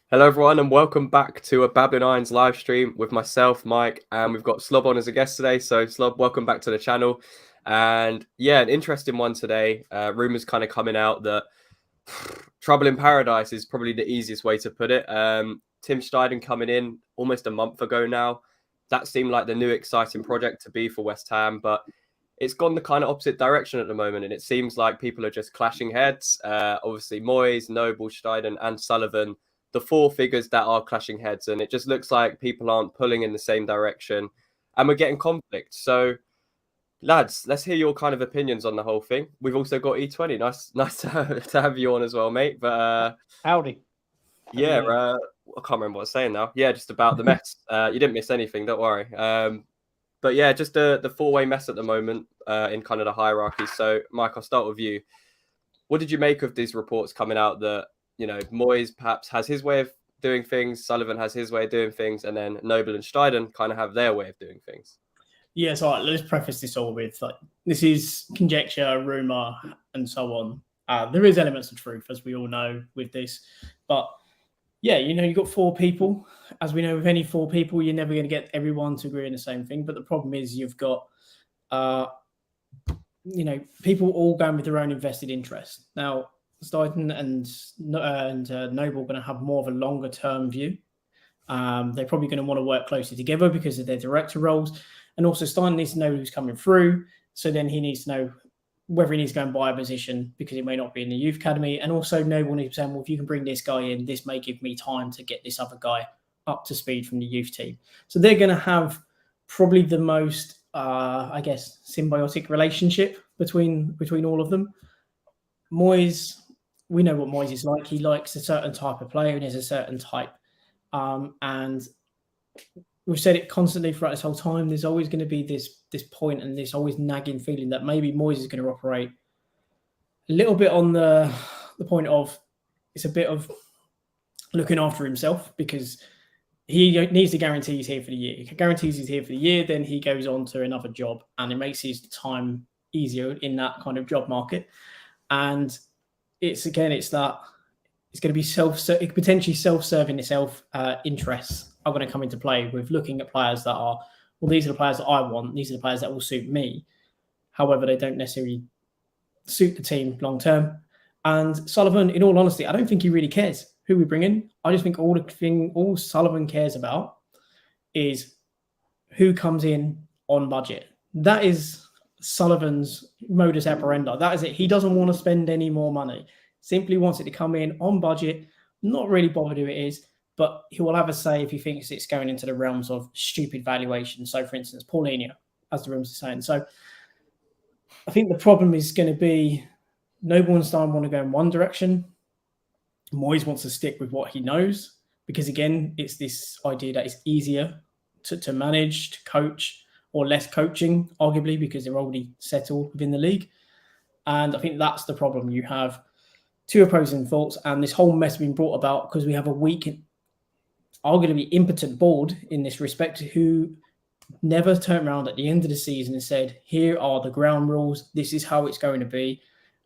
Hello, everyone, and welcome back to a Babbling Irons live stream with myself, Mike, and we've got Slob on as a guest today. So, Slob, welcome back to the channel. And yeah, an interesting one today. Rumors kind of coming out that trouble in paradise is probably the easiest way to put it. Tim Steiden coming in almost a month ago now. That seemed like the new exciting project to be for West Ham, but it's gone the kind of opposite direction at the moment, and it seems like people are just clashing heads. Obviously, Moyes, Noble, Steiden, and Sullivan, the four figures that are clashing heads, and it just looks like people aren't pulling in the same direction, and we're getting conflict. So, lads, let's hear your kind of opinions on the whole thing. We've also got E20. Nice to have you on as well, mate. But howdy. Yeah, I can't remember what I was saying now. Yeah, just about the mess. You didn't miss anything, don't worry. But yeah, just the four-way mess at the moment in kind of the hierarchy. So, Mike, I'll start with you. What did you make of these reports coming out that, Moyes perhaps has his way of doing things, Sullivan has his way of doing things, and then Noble and Steiden kind of have their way of doing things? Yeah, so let's preface this all with this is conjecture, rumor, and so on. There is elements of truth, as we all know, with this, but yeah, you've got four people. As we know, with any four people, you're never going to get everyone to agree on the same thing. But the problem is you've got, people all going with their own invested interest. Now, Steiden and Noble are going to have more of a longer term view. They're probably going to want to work closely together because of their director roles. And also Steiden needs to know who's coming through. So then he needs to know whether he needs to go and buy a position because it may not be in the youth academy. And also Noble needs to say, well, if you can bring this guy in, this may give me time to get this other guy up to speed from the youth team. So they're going to have probably the most, symbiotic relationship between all of them. Moyes, we know what Moyes is like. He likes a certain type of player and is a certain type. And we've said it constantly throughout this whole time. There's always going to be this point and this always nagging feeling that maybe Moyes is going to operate a little bit on the point of it's a bit of looking after himself because he needs to guarantee he's here for the year. If he guarantees he's here for the year, then he goes on to another job and it makes his time easier in that kind of job market. And it's that it's going to be potentially self-serving interests are going to come into play with looking at players that are, well, these are the players that I want. These are the players that will suit me. However, they don't necessarily suit the team long term. And Sullivan, in all honesty, I don't think he really cares who we bring in. I just think all Sullivan cares about is who comes in on budget. That is Sullivan's modus operandi. That is it. He doesn't want to spend any more money. Simply wants it to come in on budget, not really bothered who it is, but he will have a say if he thinks it's going into the realms of stupid valuation. So, for instance, Paulinho, as the rumors are saying. So, I think the problem is going to be Noble and Stein want to go in one direction. Moyes wants to stick with what he knows because, again, it's this idea that it's easier to manage, to coach, or less coaching, arguably, because they're already settled within the league. And I think that's the problem. You have two opposing thoughts, and this whole mess has been brought about because we have a weak, arguably impotent board in this respect who never turned around at the end of the season and said, here are the ground rules, this is how it's going to be.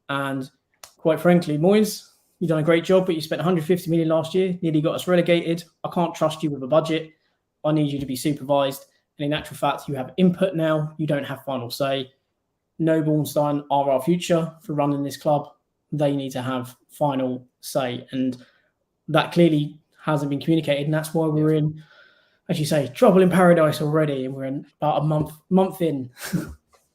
And quite frankly, Moyes, you've done a great job, but you spent 150 million last year, nearly got us relegated. I can't trust you with a budget. I need you to be supervised. And in actual fact, you have input now. You don't have final say. Noble and Stein are our future for running this club. They need to have final say. And that clearly hasn't been communicated. And that's why we're in, as you say, trouble in paradise already. And we're in about a month in.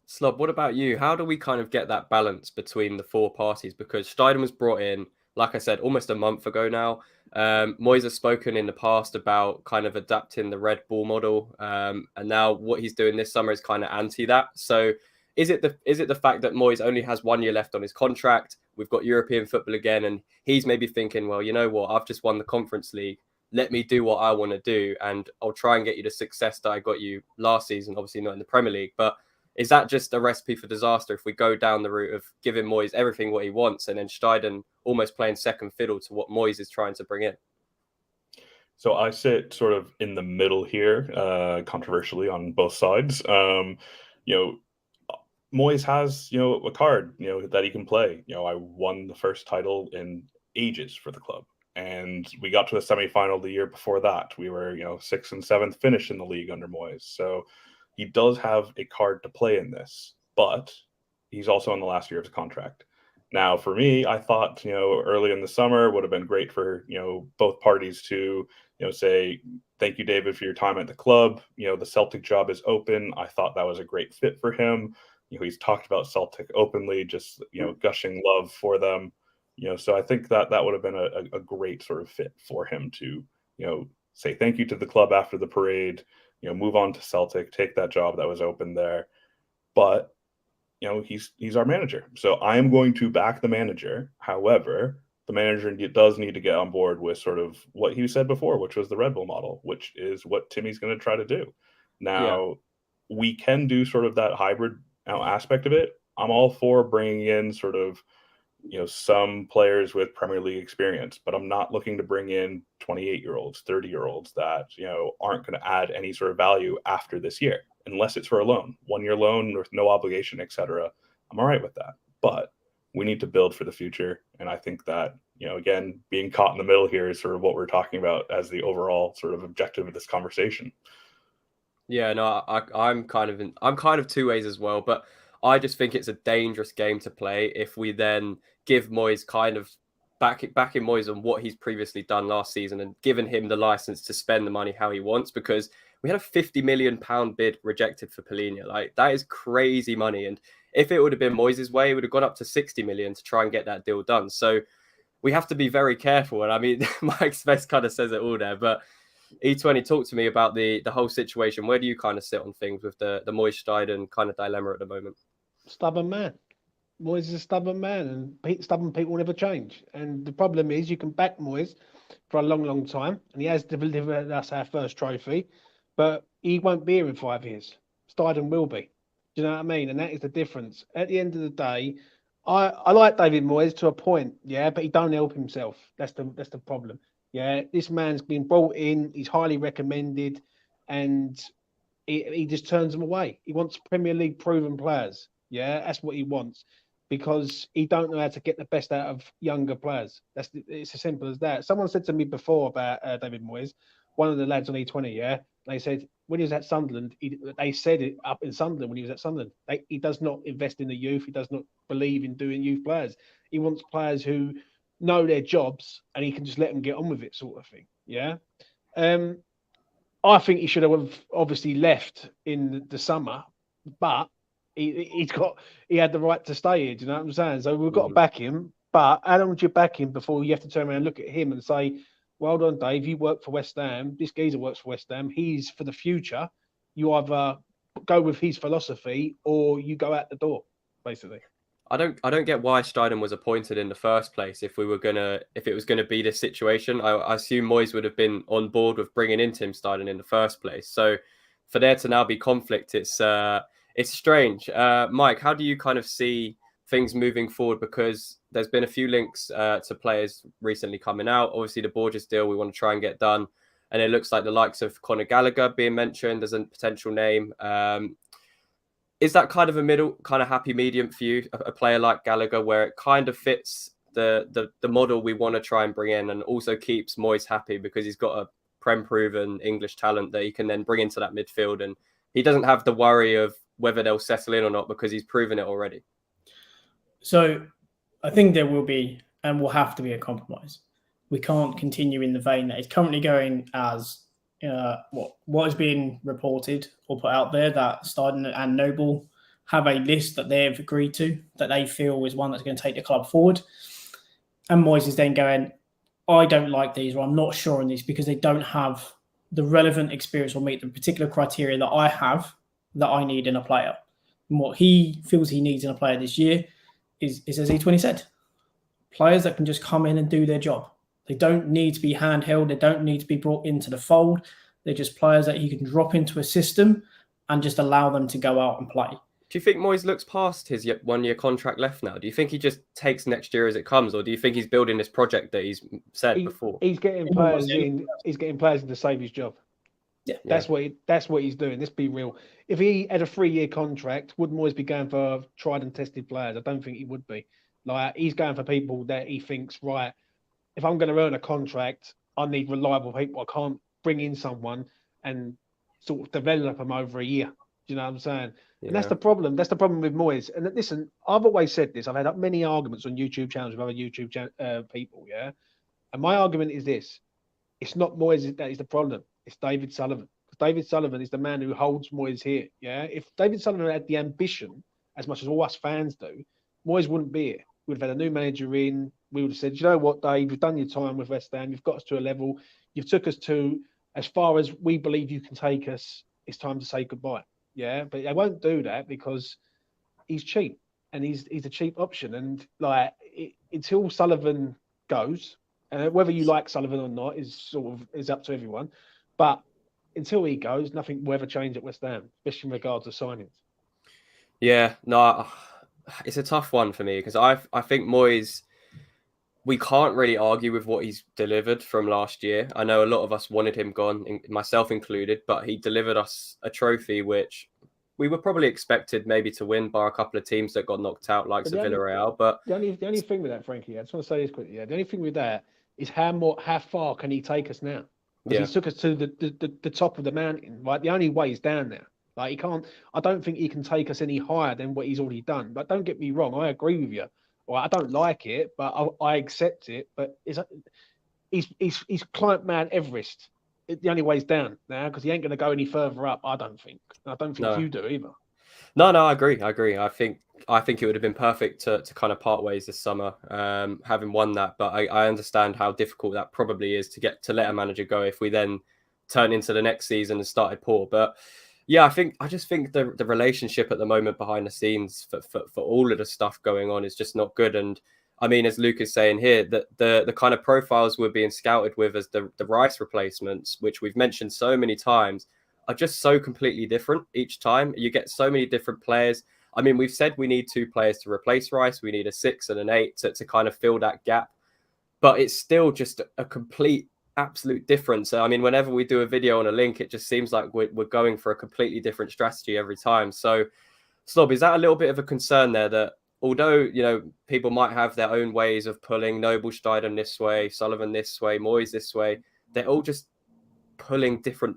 Slob, what about you? How do we kind of get that balance between the four parties? Because Steiden was brought in, like I said, almost a month ago now. Moyes has spoken in the past about kind of adapting the Red Bull model. And now what he's doing this summer is kind of anti that. So is it the fact that Moyes only has 1 year left on his contract? We've got European football again, and he's maybe thinking, well, you know what? I've just won the Conference League. Let me do what I want to do, and I'll try and get you the success that I got you last season. Obviously not in the Premier League, but is that just a recipe for disaster if we go down the route of giving Moyes everything what he wants and then Steiden almost playing second fiddle to what Moyes is trying to bring in? So I sit sort of in the middle here, controversially on both sides. Moyes has, a card, that he can play. I won the first title in ages for the club. And we got to the semi-final the year before that. We were, 6th and 7th finish in the league under Moyes. So he does have a card to play in this, but he's also in the last year of his contract. Now, for me, I thought, early in the summer would have been great for, both parties to, say, thank you, David, for your time at the club. The Celtic job is open. I thought that was a great fit for him. He's talked about Celtic openly, just, gushing love for them. So I think that would have been a great sort of fit for him to, say thank you to the club after the parade, move on to Celtic, take that job that was open there. But, he's our manager. So I am going to back the manager. However, the manager does need to get on board with sort of what he said before, which was the Red Bull model, which is what Timmy's going to try to do. Now, we can do sort of that hybrid aspect of it. I'm all for bringing in sort of, some players with Premier League experience, but I'm not looking to bring in 28-year-olds, 30-year-olds that, aren't going to add any sort of value after this year, unless it's for a loan, 1-year loan with no obligation, etc. I'm all right with that. But we need to build for the future. And I think that, again, being caught in the middle here is sort of what we're talking about as the overall sort of objective of this conversation. Yeah, no, I'm kind of two ways as well, but I just think it's a dangerous game to play if we then give Moyes kind of back in Moyes on what he's previously done last season and given him the license to spend the money how he wants, because we had a £50 million bid rejected for Palhinha. Like, that is crazy money. And if it would have been Moyes' way, it would have gone up to 60 million to try and get that deal done. So we have to be very careful. And I mean, Mike Smith kind of says it all there, but E20, talk to me about the whole situation. Where do you kind of sit on things with the Moyes Steiden kind of dilemma at the moment? Stubborn man. Moyes is a stubborn man, and stubborn people never change. And the problem is, you can back Moyes for a long, long time, and he has delivered us our first trophy, but he won't be here in 5 years. Steiden will be. Do you know what I mean? And that is the difference. At the end of the day, I like David Moyes to a point, yeah, but he don't help himself. That's the problem. Yeah, this man's been brought in. He's highly recommended, and he just turns them away. He wants Premier League proven players. Yeah, that's what he wants, because he don't know how to get the best out of younger players. It's as simple as that. Someone said to me before about David Moyes, one of the lads on E20, yeah, they said when he was at Sunderland, they said it up in Sunderland when he was at Sunderland, he does not invest in the youth. He does not believe in doing youth players. He wants players who know their jobs and he can just let them get on with it, sort of thing. Yeah. I think he should have obviously left in the summer, but he had the right to stay here. Do you know what I'm saying? So we've got to back him. But how long would you back him before you have to turn around and look at him and say, well done, Dave, you work for West Ham. This geezer works for West Ham. He's for the future. You either go with his philosophy or you go out the door, basically. I don't get why Steiden was appointed in the first place. If it was gonna be this situation, I assume Moyes would have been on board with bringing in Tim Steiden in the first place. So for there to now be conflict, it's strange. Mike, how do you kind of see things moving forward? Because there's been a few links to players recently coming out. Obviously, the Borges deal we want to try and get done, and it looks like the likes of Conor Gallagher being mentioned as a potential name. Is that kind of a middle, kind of happy medium for you, a player like Gallagher, where it kind of fits the model we want to try and bring in, and also keeps Moyes happy because he's got a prem-proven English talent that he can then bring into that midfield, and he doesn't have the worry of whether they'll settle in or not because he's proven it already? So I think there will be and will have to be a compromise. We can't continue in the vein that it's currently going as what is being reported or put out there, that Steiden and Noble have a list that they've agreed to, that they feel is one that's going to take the club forward. And Moyes is then going, I don't like these, or I'm not sure on these because they don't have the relevant experience or meet the particular criteria that I have, that I need in a player. And what he feels he needs in a player this year is as E20 said, players that can just come in and do their job. They don't need to be handheld. They don't need to be brought into the fold. They're just players that you can drop into a system and just allow them to go out and play. Do you think Moyes looks past his 1-year contract left now? Do you think he just takes next year as it comes, or do you think he's building this project that he's said before? He's getting players in. He's getting players in to save his job. Yeah, that's what he's doing. Let's be real. If he had a 3-year contract, would Moyes be going for tried and tested players? I don't think he would be. Like, he's going for people that he thinks, right, if I'm going to earn a contract, I need reliable people. I can't bring in someone and sort of develop them over a year. Do you know what I'm saying? Yeah. And that's the problem. That's the problem with Moyes. And listen, I've always said this. I've had many arguments on YouTube channels with other YouTube people. Yeah. And my argument is this: it's not Moyes that is the problem. It's David Sullivan. David Sullivan is the man who holds Moyes here. Yeah. If David Sullivan had the ambition, as much as all us fans do, Moyes wouldn't be here. We'd have had a new manager in. We would have said, you know what, Dave, you've done your time with West Ham. You've got us to a level. You've took us to as far as we believe you can take us. It's time to say goodbye. Yeah, but they won't do that because he's cheap and he's a cheap option. And like until Sullivan goes, and whether you like Sullivan or not is up to everyone. But until he goes, nothing will ever change at West Ham, especially in regards to signings. Yeah, no, it's a tough one for me because I think Moyes, we can't really argue with what he's delivered from last year. I know a lot of us wanted him gone, myself included, but he delivered us a trophy which we were probably expected maybe to win by a couple of teams that got knocked out, like Villarreal. But the only thing with that, Frankie, I just want to say this quickly. Yeah, the only thing with that is how far can he take us now? Because he took us to the top of the mountain. Right, the only way is down there. Like he can't. I don't think he can take us any higher than what he's already done. But don't get me wrong, I agree with you. Well, I don't like it, but I accept it. But he's climbed Mount Everest. The only way is down now because he ain't going to go any further up. I don't think you do either. No, I agree. I think it would have been perfect to kind of part ways this summer, having won that. But I understand how difficult that probably is to let a manager go if we then turn into the next season and started poor. But yeah, I just think the relationship at the moment behind the scenes for all of the stuff going on is just not good. And I mean, as Luke is saying here, that the kind of profiles we're being scouted with as the Rice replacements, which we've mentioned so many times, are just so completely different each time. You get so many different players. I mean, we've said we need 2 players to replace Rice. We need a 6 and an 8 to kind of fill that gap. But it's still just a complete, absolute difference. I mean, whenever we do a video on a link, it just seems like we're going for a completely different strategy every time. So, Slob, is that a little bit of a concern there that although, you know, people might have their own ways of pulling Noble, Steiden this way, Sullivan this way, Moyes this way, they're all just pulling different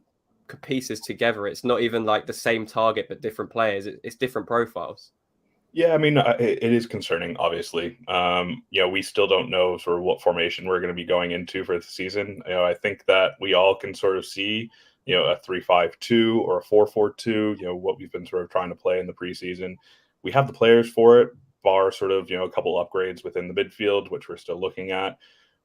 pieces together? It's not even like the same target but different players. It's different profiles. Yeah, I mean, it is concerning, obviously. We still don't know sort of what formation we're going to be going into for the season. I think that we all can sort of see, a 3-5-2 or a 4-4-2, what we've been sort of trying to play in the preseason. We have the players for it, bar sort of, a couple upgrades within the midfield, which we're still looking at.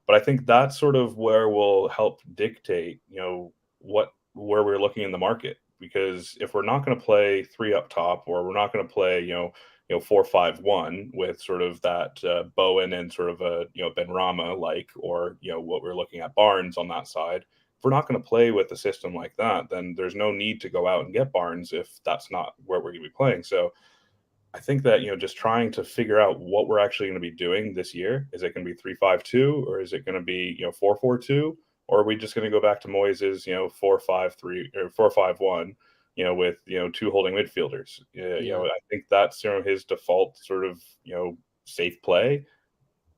But I think that's sort of where we'll help dictate, where we're looking in the market. Because if we're not going to play 3 up top, or we're not going to play, 4-5-1 with sort of that Bowen and sort of a Benrahma like, or what we're looking at Barnes on that side. If we're not going to play with a system like that, then there's no need to go out and get Barnes if that's not where we're going to be playing. So I think that just trying to figure out what we're actually going to be doing this year. Is it going to be 3-5-2 or is it going to be 4-4-2, or are we just going to go back to Moyes' 4-5-3 or 4-5-1? With 2 holding midfielders. I think that's his default sort of safe play.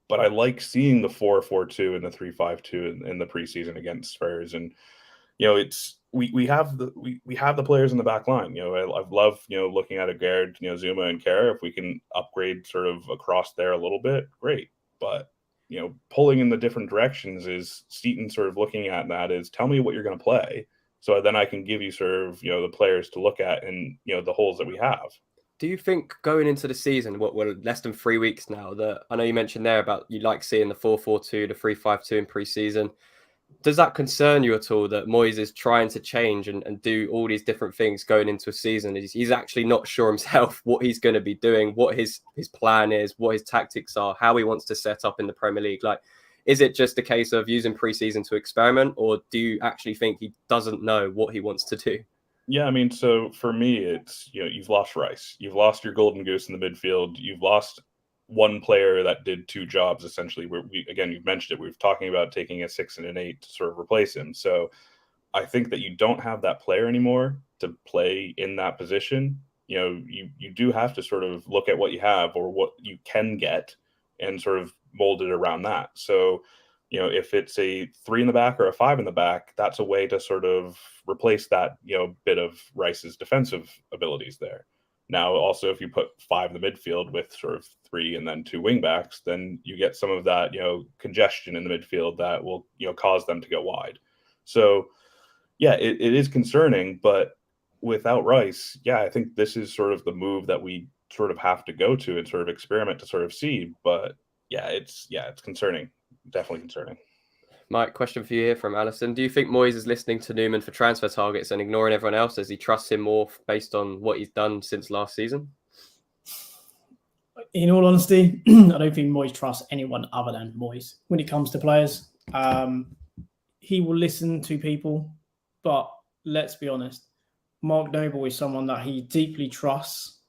But I like seeing the 4-4-2 and the 3-5-2 in the preseason against Spurs, and it's we have the players in the back line. I've loved looking at Agard, Zuma and Kara. If we can upgrade sort of across there a little bit, great. But pulling in the different directions is Steiden sort of looking at that is tell me what you're going to play. So then I can give you sort of, the players to look at and, the holes that we have. Do you think going into the season, we're less than 3 weeks now, that I know you mentioned there about you like seeing the 4-4-2, the 3-5-2 in pre-season. Does that concern you at all that Moyes is trying to change and do all these different things going into a season? He's actually not sure himself what he's going to be doing, what his plan is, what his tactics are, how he wants to set up in the Premier League. Like, is it just a case of using pre-season to experiment, or do you actually think he doesn't know what he wants to do? Yeah, I mean, so for me, it's, you've lost Rice. You've lost your golden goose in the midfield. You've lost one player that did 2 jobs, essentially. Again, you've mentioned it. We've talking about taking a 6 and an 8 to sort of replace him. So I think that you don't have that player anymore to play in that position. You do have to sort of look at what you have or what you can get and sort of mold it around that. So if it's a 3 in the back or a 5 in the back, that's a way to sort of replace that, bit of Rice's defensive abilities there. Now, also, if you put 5 in the midfield with sort of 3 and then 2 wing backs, then you get some of that, congestion in the midfield that will, cause them to go wide. So, yeah, it is concerning, but without Rice, yeah, I think this is sort of the move that we sort of have to go to and sort of experiment to sort of see. But yeah, it's concerning. Definitely concerning. Mike, question for you here from Alison. Do you think Moyes is listening to Newman for transfer targets and ignoring everyone else as he trusts him more based on what he's done since last season? In all honesty, I don't think Moyes trusts anyone other than Moyes when it comes to players. He will listen to people, but let's be honest, Mark Noble is someone that he deeply trusts,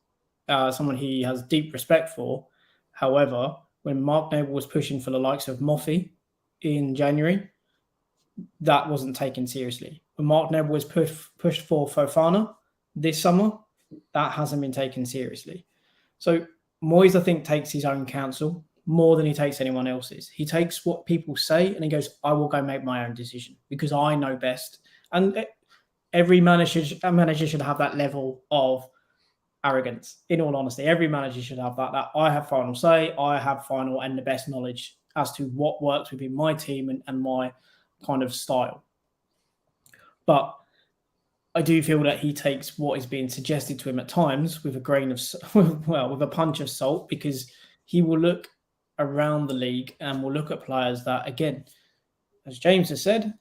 someone he has deep respect for. However, when Mark Noble was pushing for the likes of Moffey in January, that wasn't taken seriously. When Mark Noble was pushed for Fofana this summer, that hasn't been taken seriously. So Moyes, I think, takes his own counsel more than he takes anyone else's. He takes what people say and he goes, I will go make my own decision because I know best. And every manager should have that level of arrogance. In all honesty, every manager should have that I have final say, I have final and the best knowledge as to what works within my team and my kind of style. But I do feel that he takes what is being suggested to him at times with a grain of, with a punch of salt, because he will look around the league and will look at players that, again, as James has said,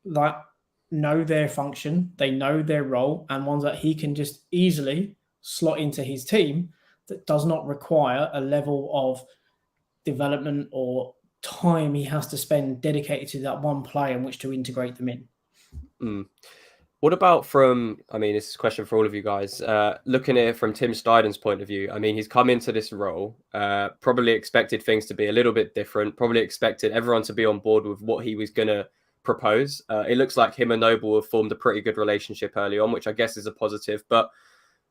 that know their function, they know their role, and ones that he can just easily slot into his team that does not require a level of development or time he has to spend dedicated to that one player in which to integrate them in. What about this is a question for all of you guys, looking at it from Tim Steiden's point of view. I mean, he's come into this role, probably expected things to be a little bit different, probably expected everyone to be on board with what he was going to propose. It looks like him and Noble have formed a pretty good relationship early on, which I guess is a positive. But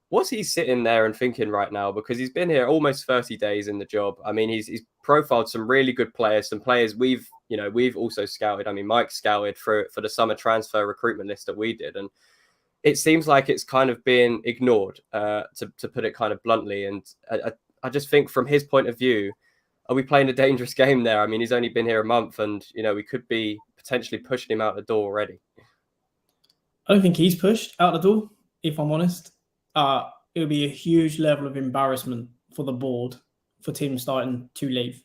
what's he sitting there and thinking right now? Because he's been here almost 30 days in the job. I mean, he's profiled some really good players, some players we've also scouted. I mean, Mike scouted for the summer transfer recruitment list that we did. And it seems like it's kind of been ignored, to put it kind of bluntly. And I just think from his point of view, are we playing a dangerous game there? I mean, he's only been here a month and, we could be potentially pushing him out the door already. I don't think he's pushed out the door, if I'm honest. It would be a huge level of embarrassment for the board for Tim Steiden to leave.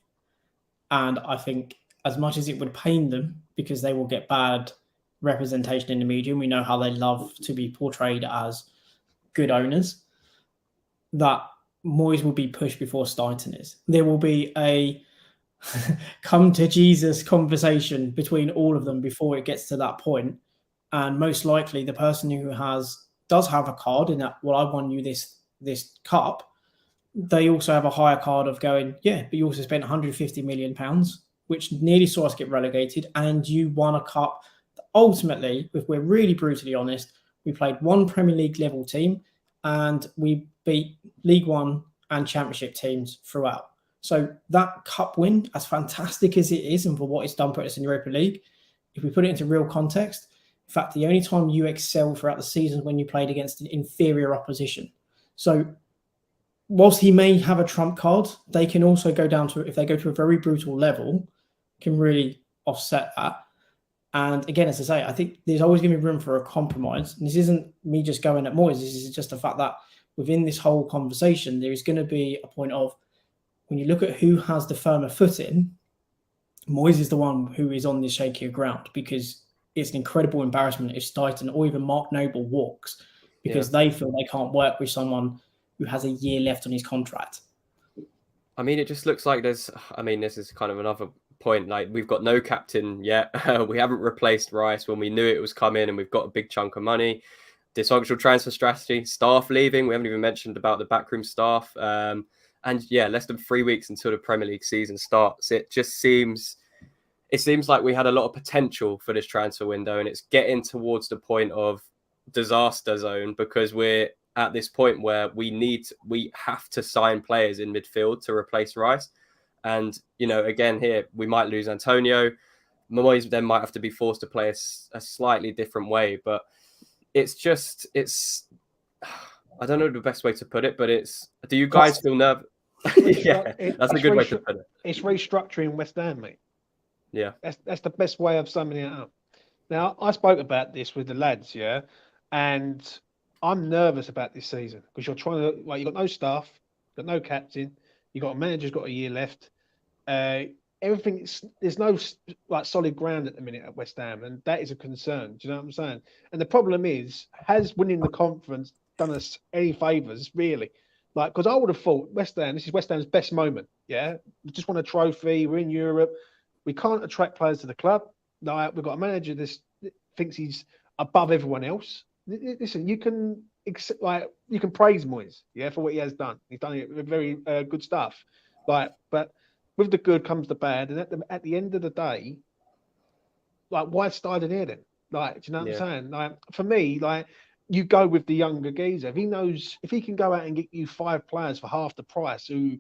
And I think as much as it would pain them because they will get bad representation in the media, and we know how they love to be portrayed as good owners, that Moyes will be pushed before Steiden is. There will be a come to Jesus conversation between all of them before it gets to that point. And most likely the person who does have a card in that, well, I won you this cup, they also have a higher card of going, yeah, but you also spent £150 million, which nearly saw us get relegated, and you won a cup. Ultimately, if we're really brutally honest, we played one Premier League level team and we beat League One and Championship teams throughout. So that cup win, as fantastic as it is and for what it's done for us in Europa League, if we put it into real context, in fact, the only time you excel throughout the season when you played against an inferior opposition. So whilst he may have a trump card, they can also go down to, if they go to a very brutal level, can really offset that. And again, as I say, I think there's always going to be room for a compromise. And this isn't me just going at Moyes. This is just the fact that within this whole conversation, there is going to be a point of, when you look at who has the firmer footing, Moyes is the one who is on this shakier ground, because it's an incredible embarrassment if Steiden or even Mark Noble walks, because they feel they can't work with someone who has a year left on his contract. I mean, it just looks like this is kind of another point. Like, we've got no captain yet. We haven't replaced Rice when we knew it was coming, and we've got a big chunk of money. Dysfunctional transfer strategy, staff leaving. We haven't even mentioned about the backroom staff. And yeah, less than 3 weeks until the Premier League season starts. It seems like we had a lot of potential for this transfer window, and it's getting towards the point of disaster zone, because we're at this point where we have to sign players in midfield to replace Rice. And, again, here we might lose Antonio. Moyes then might have to be forced to play a slightly different way. But it's I don't know the best way to put it, but do you guys feel nervous? Yeah, that's a good way to put it. It's restructuring West Ham, mate. Yeah. That's the best way of summing it up. Now, I spoke about this with the lads, yeah, and I'm nervous about this season because you're trying to, like, you've got no staff, you've got no captain, you've got a manager's got a year left. Everything, there's no like solid ground at the minute at West Ham, and that is a concern. Do you know what I'm saying? And the problem is, has winning the conference done us any favours, really? Like, because I would have thought this is West Ham's best moment. Yeah, we just won a trophy. We're in Europe. We can't attract players to the club. Like, we've got a manager that thinks he's above everyone else. Listen, you can praise Moyes, yeah, for what he has done. He's done very good stuff. Like, but with the good comes the bad, and at the end of the day, like, why Steiden here then? Like, do you know what I'm saying? Like, for me, like, you go with the younger geezer. If he can go out and get you 5 players for half the price who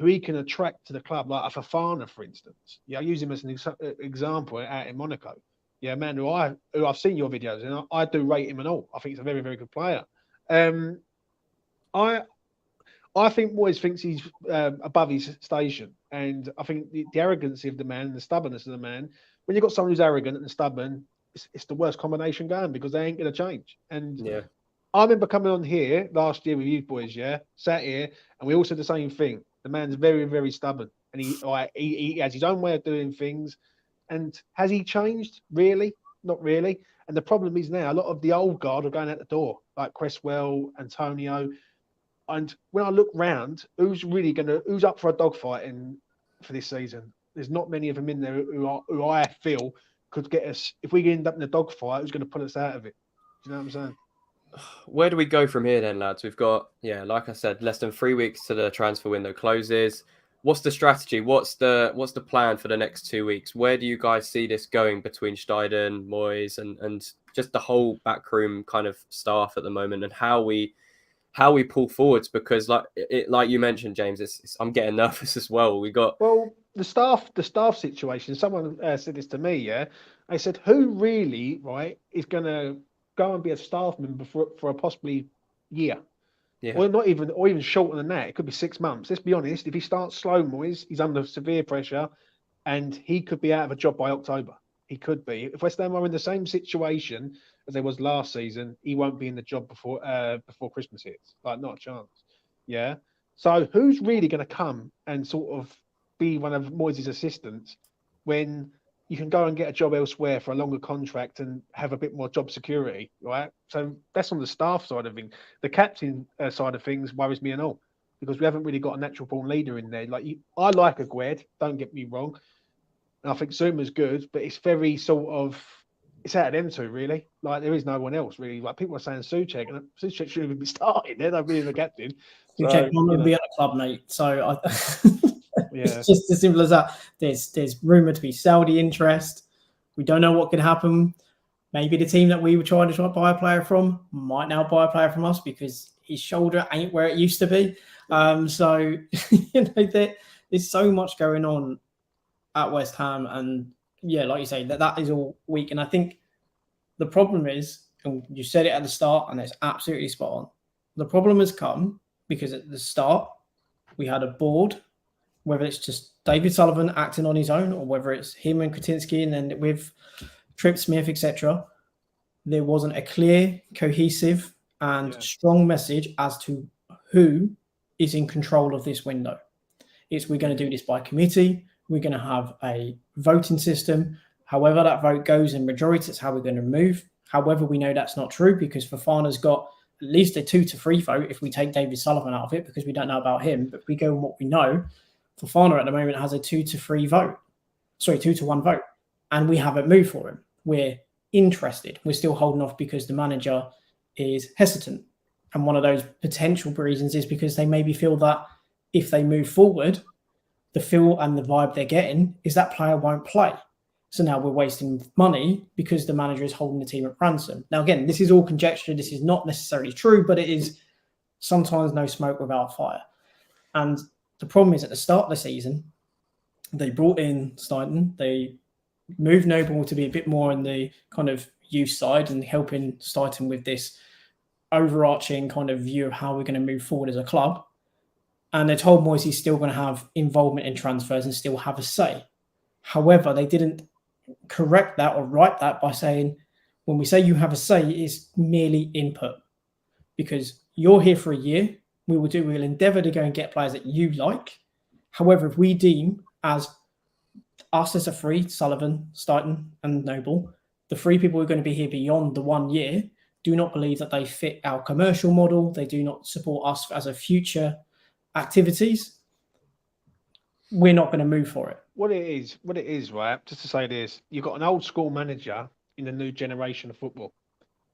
he can attract to the club, like a Fofana, for instance. Yeah, I use him as an example out in Monaco. Yeah, man, who I've seen your videos, and I do rate him and all. I think he's a very, very good player. I think Moyes thinks he's above his station, and I think the arrogancy of the man, the stubbornness of the man. When you've got someone who's arrogant and stubborn, it's the worst combination going because they ain't going to change. And I remember coming on here last year with you boys, sat here, and we all said the same thing. The man's very, very stubborn, and he has his own way of doing things. And has he changed? Really? Not really. And the problem is now a lot of the old guard are going out the door, like Cresswell, Antonio. And when I look round, who's up for a dogfight for this season? There's not many of them in there who I feel could get us. If we end up in a dogfight, who's going to pull us out of it? Do you know what I'm saying? Where do we go from here then, lads? We've got, like I said, less than 3 weeks to the transfer window closes. What's the strategy? What's the plan for the next 2 weeks? Where do you guys see this going between Steiden, Moyes, and just the whole backroom kind of staff at the moment, and how we pull forwards? Because like you mentioned, James, I'm getting nervous as well. The staff situation. Someone said this to me. Yeah, they said, who really is going to go and be a staff member for a possibly year? Yeah. Or even shorter than that. It could be 6 months. Let's be honest. If he starts slow, Moyes, he's under severe pressure, and he could be out of a job by October. He could be. If West Ham are in the same situation as they was last season, he won't be in the job before Christmas hits. Like, not a chance. Yeah. So who's really going to come and sort of be one of Moyes' assistants when you can go and get a job elsewhere for a longer contract and have a bit more job security, right? So that's on the staff side of things. The captain side of things worries me and all, because we haven't really got a natural born leader in there. I like Aguerd, don't get me wrong. And I think Zuma's good, but it's very it's out of them two, really. Like, there is no one else, really. Like, people are saying Souček, and Souček shouldn't even be starting. They're not being the captain. Souček won't be at the club, mate. So it's just as simple as that. There's rumour to be Saudi interest. We don't know what could happen. Maybe the team that we were trying to buy a player from might now buy a player from us because his shoulder ain't where it used to be. So there's so much going on at West Ham, and like you say, that is all weak. And I think the problem is, and you said it at the start, and it's absolutely spot on. The problem has come because at the start we had a board, whether it's just David Sullivan acting on his own or whether it's him and Kretinsky and then with Tripp Smith, etc. There wasn't a clear, cohesive and strong message as to who is in control of this window. We're going to do this by committee. We're going to have a voting system. However that vote goes in majority, it's how we're going to move. However, we know that's not true because Fofana's got at least a 2-3 vote if we take David Sullivan out of it, because we don't know about him. But if we go on what we know, Fofana at the moment has a 2-1 vote. And we haven't moved for him. We're interested. We're still holding off because the manager is hesitant. And one of those potential reasons is because they maybe feel that if they move forward, the feel and the vibe they're getting is that player won't play. So now we're wasting money because the manager is holding the team at ransom. Now, again, this is all conjecture. This is not necessarily true, but it is sometimes no smoke without fire. And the problem is at the start of the season, they brought in Steiden. They move Noble to be a bit more in the kind of youth side and helping Steiden with this overarching kind of view of how we're going to move forward as a club. And they told Moyes he's still going to have involvement in transfers and still have a say. However, they didn't correct that or write that by saying, when we say you have a say, it's merely input. Because you're here for a year, we'll endeavour to go and get players that you like. However, if we deem as us as a three, Sullivan, Steiden and Noble, the three people who are going to be here beyond the 1 year, do not believe that they fit our commercial model, they do not support us as a future activities, we're not going to move for it. What it is, right? Just to say this, you've got an old school manager in the new generation of football,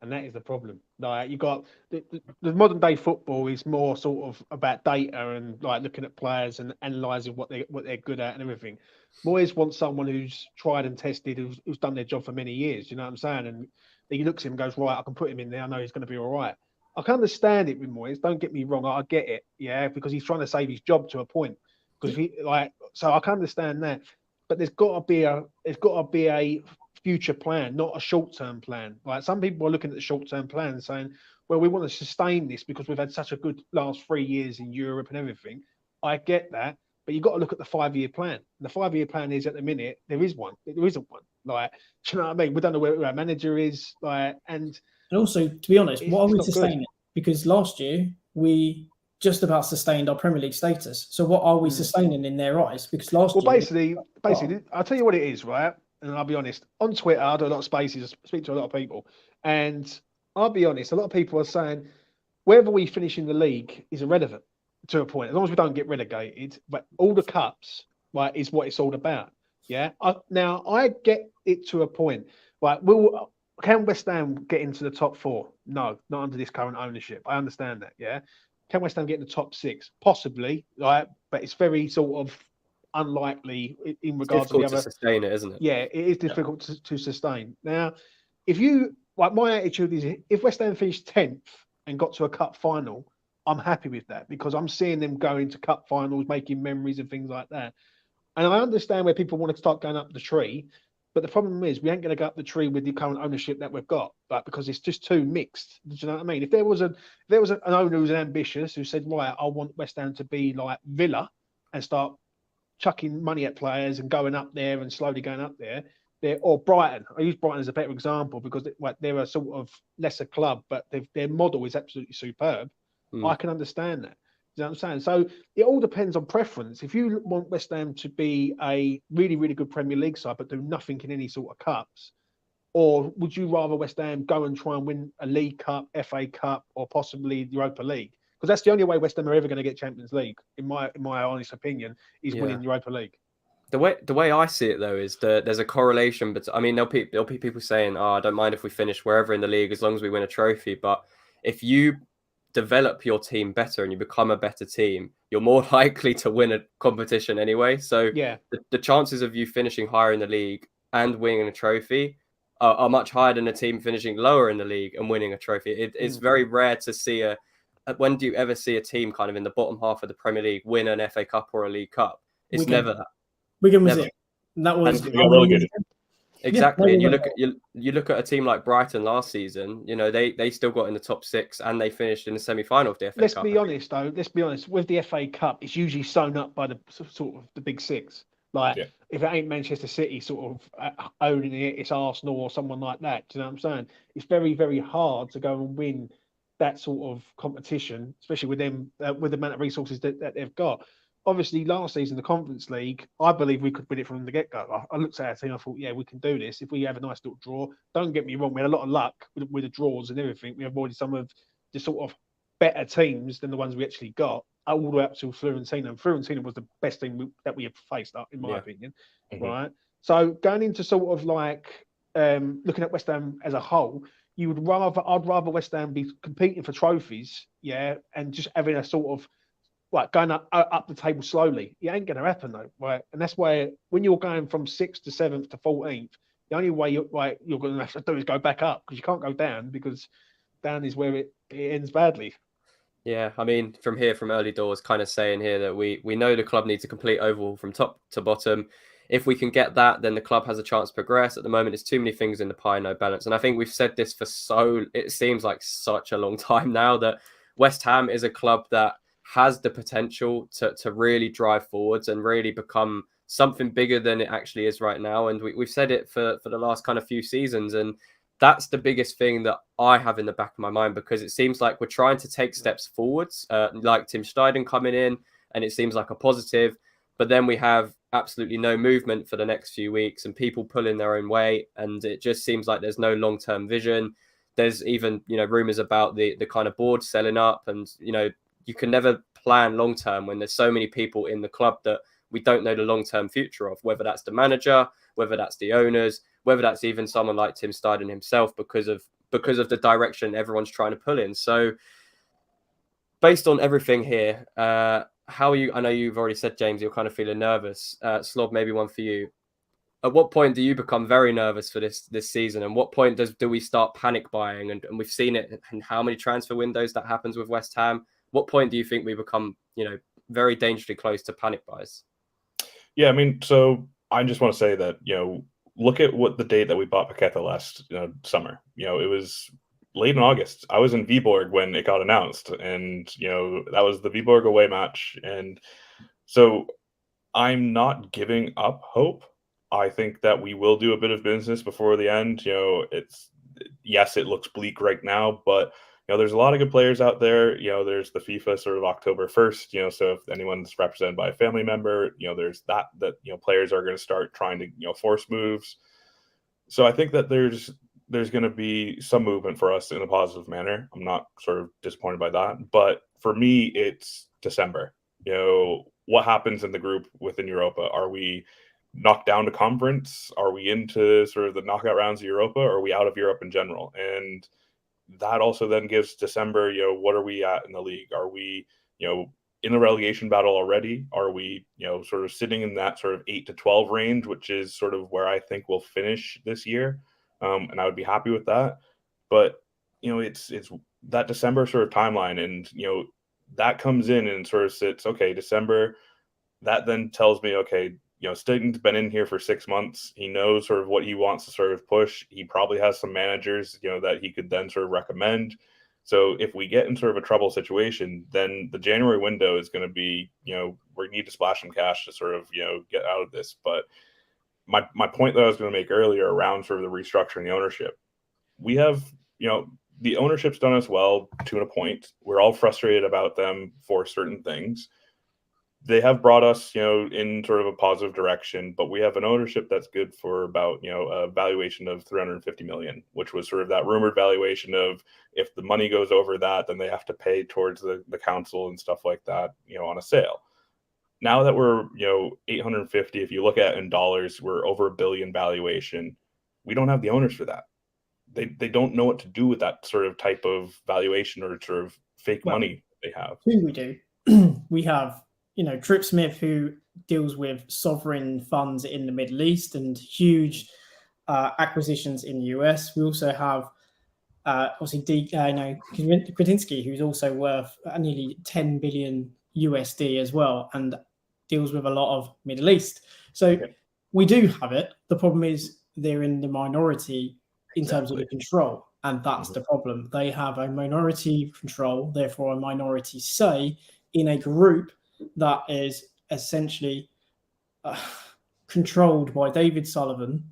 and that is the problem. Like, you got the modern day football is more sort of about data and like looking at players and analysing what they're good at and everything. Moyes wants someone who's tried and tested, who's done their job for many years. You know what I'm saying? And he looks at him and goes, right, I can put him in there. I know he's going to be all right. I can understand it with Moyes. Don't get me wrong. I get it. Yeah, because he's trying to save his job to a point. Because so I can understand that. But there's got to be a future plan, not a short-term plan. Like, some people are looking at the short-term plan and saying, well, we want to sustain this because we've had such a good last 3 years in Europe and everything. I get that. But you've got to look at the 5-year plan. And the 5-year plan is, at the minute, there isn't one. Like, do you know what I mean? We don't know where our manager is. Like, and also, to be honest, what are we sustaining? Because last year we just about sustained our Premier League status. So what are we sustaining in their eyes? Because last year, basically, I'll tell you what it is, right? And I'll be honest. On Twitter, I do a lot of spaces, I speak to a lot of people, and I'll be honest. A lot of people are saying whether we finish in the league is irrelevant to a point, as long as we don't get relegated. But all the cups, right, is what it's all about. Yeah. Now I get it to a point. Right, can West Ham get into the top 4? No, not under this current ownership. I understand that. Yeah. Can West Ham get in the top 6? Possibly. Right, but it's very sort of unlikely in regards to the other. To sustain it, isn't it? Yeah, it is difficult to sustain. Now, if you like, my attitude is, if West Ham finished 10th and got to a cup final, I'm happy with that, because I'm seeing them going to cup finals, making memories and things like that. And I understand where people want to start going up the tree, but the problem is we ain't going to go up the tree with the current ownership that we've got, but because it's just too mixed. Do you know what I mean? If there was an owner who's ambitious, who said, right, I want West Ham to be like Villa and start chucking money at players and going up there and slowly going up there, or Brighton. I use Brighton as a better example because they're a sort of lesser club, but their model is absolutely superb. I can understand that. You know what I'm saying? So it all depends on preference. If you want West Ham to be a really, really good Premier League side but do nothing in any sort of cups, or would you rather West Ham go and try and win a League Cup, FA Cup, or possibly Europa League? Because that's the only way West Ham are ever going to get Champions League, in my honest opinion, is winning Europa League. The way I see it, though, is there's a correlation. But I mean, there'll be people saying, "Oh, I don't mind if we finish wherever in the league as long as we win a trophy." But if you develop your team better and you become a better team, you're more likely to win a competition anyway. So the chances of you finishing higher in the league and winning a trophy are much higher than a team finishing lower in the league and winning a trophy. It's very rare to see when do you ever see a team kind of in the bottom half of the Premier League win an FA Cup or a League Cup? It's never that. Wigan was it. And that was exactly. And you look at a team like Brighton last season. You know, they still got in the top 6 and they finished in the semi-final of the FA Cup. Let's be honest. With the FA Cup, it's usually sewn up by the sort of the big 6. Like, if it ain't Manchester City sort of owning it, it's Arsenal or someone like that. Do you know what I'm saying? It's very, very hard to go and win that sort of competition, especially with them, with the amount of resources that they've got. Obviously, last season, the Conference League, I believe we could win it from the get-go. I looked at our team, I thought, yeah, we can do this if we have a nice little draw. Don't get me wrong, we had a lot of luck with the draws and everything. We avoided some of the sort of better teams than the ones we actually got, all the way up to Fiorentina. And Fiorentina was the best team that we have faced, in my opinion. Right? So going into sort of like looking at West Ham as a whole, I'd rather West Ham be competing for trophies, and just having a sort of going up the table slowly. It ain't going to happen though, right? And that's why when you're going from 6th to 7th to 14th, the only way you're going to have to do is go back up, because you can't go down, because down is where it ends badly. Yeah, I mean, from early doors, kind of saying here that we know the club needs a complete overhaul from top to bottom. if we can get that, then the club has a chance to progress. At the moment, it's too many things in the pie, no balance. And I think we've said this for it seems like such a long time now, that West Ham is a club that has the potential to really drive forwards and really become something bigger than it actually is right now. And we've said it for the last kind of few seasons. And that's the biggest thing that I have in the back of my mind, because it seems like we're trying to take steps forwards, like Tim Steiden coming in, and it seems like a positive. But then we have absolutely no movement for the next few weeks and people pulling their own weight. And it just seems like there's no long-term vision. There's even, rumors about the kind of board selling up. And, you can never plan long-term when there's so many people in the club that we don't know the long-term future of, whether that's the manager, whether that's the owners, whether that's even someone like Tim Steiden himself, because of the direction everyone's trying to pull in. So based on everything here, how are you? I know you've already said, James, you're kind of feeling nervous. Slob, maybe one for you. At what point do you become very nervous for this season? And what point do we start panic buying? And we've seen it in how many transfer windows that happens with West Ham. What point do you think we become, very dangerously close to panic buys? Yeah, I mean, so I just want to say that, look at what the date that we bought Paqueta last summer. It was late in August. I was in Viborg when it got announced, and that was the Viborg away match. And so I'm not giving up hope. I think that we will do a bit of business before the end. Yes, it looks bleak right now, but there's a lot of good players out there. There's the FIFA sort of October 1st. So if anyone's represented by a family member, there's that players are going to start trying to force moves. So I think that there's going to be some movement for us in a positive manner. I'm not sort of disappointed by that, but for me, it's December. What happens in the group within Europa? Are we knocked down to conference? Are we into sort of the knockout rounds of Europa? Or are we out of Europe in general? And that also then gives December, what are we at in the league? Are we, in a relegation battle already? Are we, sort of sitting in that sort of 8 to 12 range, which is sort of where I think we'll finish this year? And I would be happy with that. But, it's that December sort of timeline, and, that comes in and sort of sits, okay, December, that then tells me, okay, Steiden's been in here for 6 months. He knows sort of what he wants to sort of push. He probably has some managers, that he could then sort of recommend. So if we get in sort of a trouble situation, then the January window is going to be, we need to splash some cash to sort of, get out of this. But my point that I was going to make earlier around sort of the restructuring the ownership, we have, the ownership's done us well to a point. We're all frustrated about them for certain things. They have brought us, in sort of a positive direction, but we have an ownership that's good for about, a valuation of 350 million, which was sort of that rumored valuation of if the money goes over that, then they have to pay towards the council and stuff like that, on a sale. Now that we're, 850, if you look at in dollars, we're over $1 billion valuation. We don't have the owners for that. They don't know what to do with that sort of type of valuation or sort of fake money they have. Who we do. We have Trip Smith, who deals with sovereign funds in the Middle East and huge acquisitions in the US. We also have obviously Kretinsky, who's also worth nearly 10 billion USD as well, and deals with a lot of Middle East. So we do have it. The problem is they're in the minority in terms of the control, and that's the problem. They have a minority control, therefore a minority say in a group that is essentially controlled by David Sullivan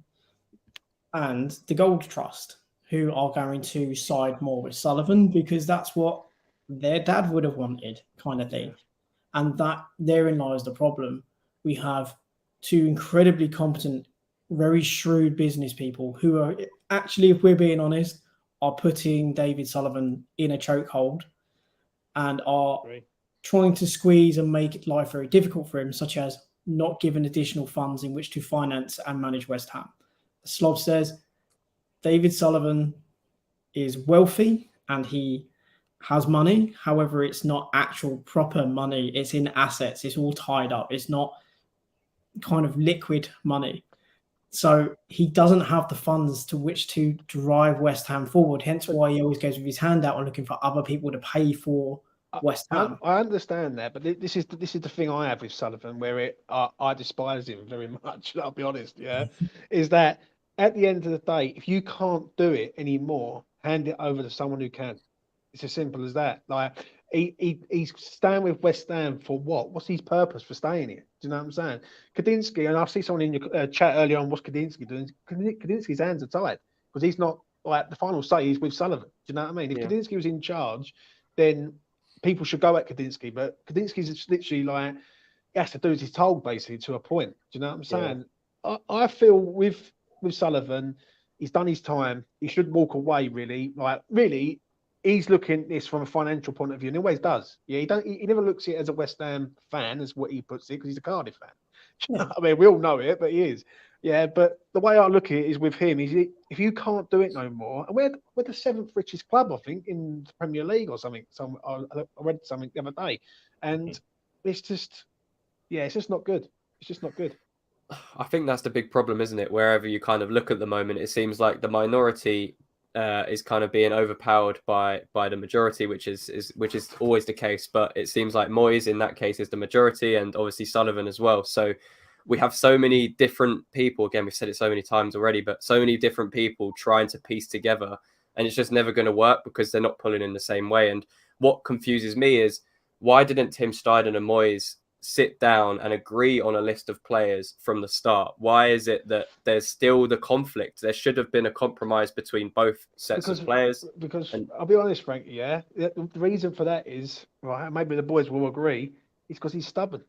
and the Gold Trust, who are going to side more with Sullivan because that's what their dad would have wanted, kind of thing. And that therein lies the problem. We have two incredibly competent, very shrewd business people who are actually, if we're being honest, are putting David Sullivan in a chokehold and are trying to squeeze and make life very difficult for him, such as not giving additional funds in which to finance and manage West Ham. Slob says David Sullivan is wealthy and he has money. However, it's not actual proper money. It's in assets. It's all tied up. It's not kind of liquid money. So he doesn't have the funds to which to drive West Ham forward. Hence why he always goes with his hand out and looking for other people to pay for West Ham. I understand that, but this is the thing I have with Sullivan, where I despise him very much. I'll be honest. Yeah, is that at the end of the day, if you can't do it anymore, hand it over to someone who can. It's as simple as that. Like he's staying with West Ham for what? What's his purpose for staying here? Do you know what I'm saying? Kadinsky, and I see someone in your chat earlier on. What's Kadinsky doing? Kadinsky's hands are tied because he's not like the final say is with Sullivan. Do you know what I mean? If Kadinsky was in charge, then people should go at Kadinsky. But Kadinsky's literally like he has to do as he's told, basically, to a point. Do you know what I'm saying? Yeah. I feel with Sullivan, he's done his time. He should walk away. Really. He's looking at this from a financial point of view, and he always does. Yeah, he never looks at it as a West Ham fan, as what he puts it, because he's a Cardiff fan. Yeah. I mean, we all know it, but he is. Yeah, but the way I look at it is with him, if you can't do it no more, and we're the 7th richest club, I think, in the Premier League or something. I read something the other day, and it's just not good. It's just not good. I think that's the big problem, isn't it? Wherever you kind of look at the moment, it seems like the minority is kind of being overpowered by the majority, which is always the case. But it seems like Moyes in that case is the majority, and obviously Sullivan as well. So we have so many different people. Again, we've said it so many times already, but so many different people trying to piece together, and it's just never going to work because they're not pulling in the same way. And what confuses me is why didn't Tim Steiden and Moyes sit down and agree on a list of players from the start? Why is it that there's still the conflict? There should have been a compromise between both sets of players. Because I'll be honest, Frank, the reason for that is, right, maybe the boys will agree, is because he's stubborn.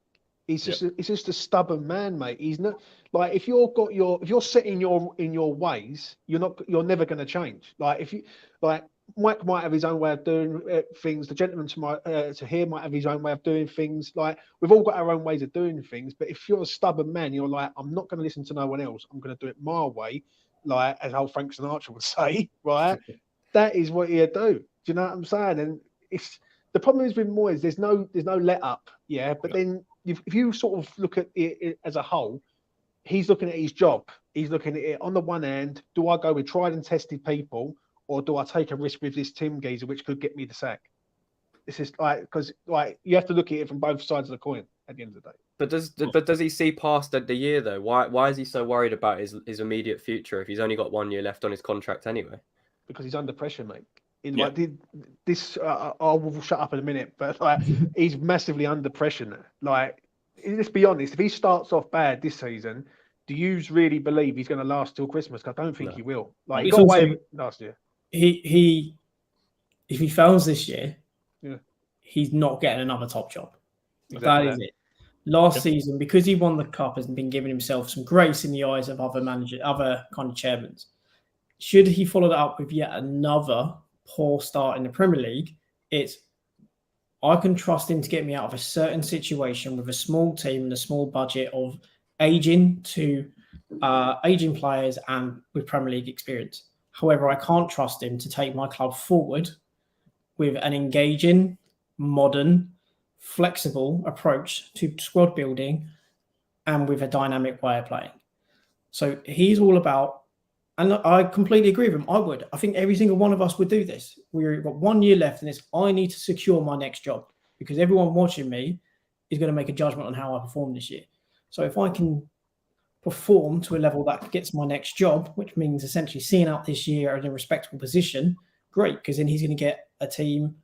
He's just a stubborn man, mate. He's not like if you're set in your ways, you're never going to change. Like if you like. Mike might have his own way of doing things. The gentleman to here might have his own way of doing things. Like we've all got our own ways of doing things. But if you're a stubborn man, you're like, I'm not going to listen to no one else. I'm going to do it my way, like as old Frank Sinatra would say. Right? That is what you do. Do you know what I'm saying? And it's the problem is with Moyes. There's no let up. Yeah, but then if you sort of look at it as a whole, he's looking at his job. He's looking at it on the one hand. Do I go with tried and tested people? Or do I take a risk with this Tim geezer, which could get me the sack? This is because you have to look at it from both sides of the coin at the end of the day. But does he see past the year though? Why is he so worried about his immediate future if he's only got 1 year left on his contract anyway? Because he's under pressure, mate. I will shut up in a minute, but he's massively under pressure now. Like, let's be honest. If he starts off bad this season, do you really believe he's going to last till Christmas? I don't think he will. Like he got away last year. He if he fails this year, he's not getting another top job. Exactly. That is it. Last season, because he won the cup, has been giving himself some grace in the eyes of other managers, other kind of chairmen. Should he follow that up with yet another poor start in the Premier League, I can trust him to get me out of a certain situation with a small team and a small budget of aging players and with Premier League experience. However, I can't trust him to take my club forward with an engaging, modern, flexible approach to squad building and with a dynamic way of playing. So he's all about, and I completely agree with him. I think every single one of us would do this. We've got 1 year left and I need to secure my next job because everyone watching me is going to make a judgment on how I perform this year. So if I can perform to a level that gets my next job, which means essentially seeing out this year in a respectable position, great, because then he's going to get a team,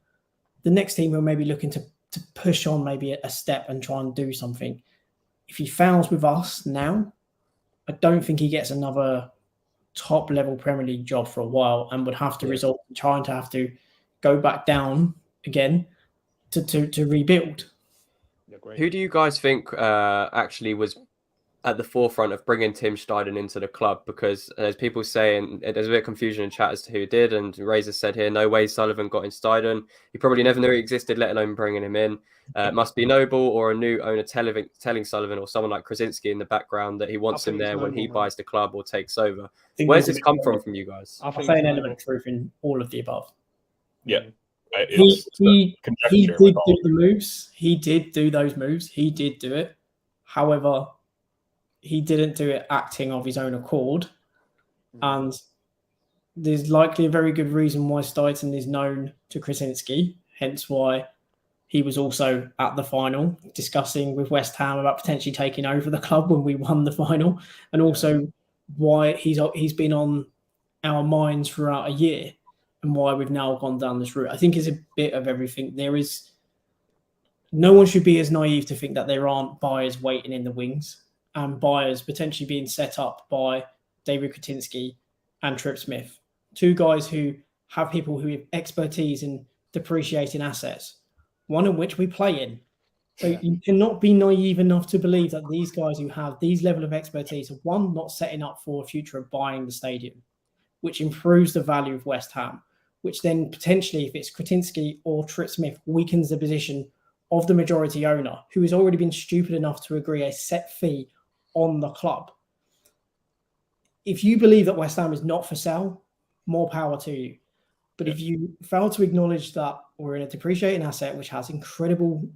the next team will maybe looking to push on maybe a step and try and do something. If he fails with us now, I don't think he gets another top level Premier League job for a while and would have to result in trying to have to go back down again to rebuild. Who do you guys think actually was at the forefront of bringing Tim Steiden into the club? Because there's people saying there's a bit of confusion in chat as to who did, and Razor said here, no way Sullivan got in Steiden. He probably never knew he existed, let alone bringing him in. It must be Noble or a new owner telling Sullivan or someone like Krasinski in the background that he wants him there when he buys the club or takes over. Where's this come from you guys? I say an element of truth in all of the above. Yeah. He did do the moves. He did do those moves. He did do it. However, he didn't do it acting of his own accord. And there's likely a very good reason why Steiden is known to Krasinski, hence why He was also at the final discussing with West Ham about potentially taking over the club when we won the final, and also why he's been on our minds throughout a year and why we've now gone down this route. I think it's a bit of everything. No one should be as naive to think that there aren't buyers waiting in the wings and buyers potentially being set up by David Kretinsky and Trip Smith, two guys who have people who have expertise in depreciating assets, one in which we play in. So you cannot be naive enough to believe that these guys who have these level of expertise are, one, not setting up for a future of buying the stadium, which improves the value of West Ham, which then potentially, if it's Kretinsky or Trip Smith, weakens the position of the majority owner, who has already been stupid enough to agree a set fee on the club. If you believe that West Ham is not for sale, more power to you. But if you fail to acknowledge that we're in a depreciating asset which has incredible